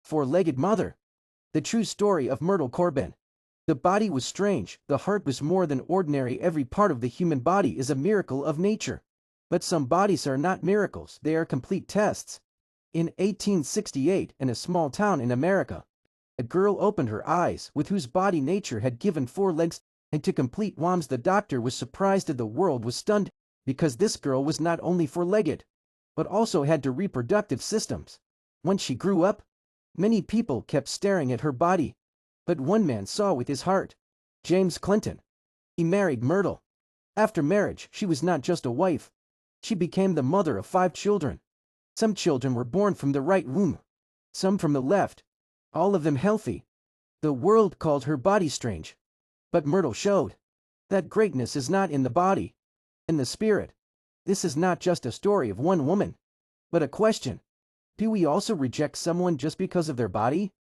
Four-legged mother. The true story of Myrtle Corbin. The body was strange, the heart was more than ordinary. Every part of the human body is a miracle of nature. But some bodies are not miracles, they are complete tests. In 1868, in a small town in America, a girl opened her eyes, with whose body nature had given 4 legs, and to complete wonders the doctor was surprised and the world was stunned, because this girl was not only 4-legged, but also had 2 reproductive systems. When she grew up, many people kept staring at her body. But one man saw with his heart. James Clinton. He married Myrtle. After marriage, she was not just a wife. She became the mother of 5 children. Some children were born from the right womb, some from the left, all of them healthy. The world called her body strange. But Myrtle showed that greatness is not in the body, in the spirit. This is not just a story of one woman, but a question. Do we also reject someone just because of their body?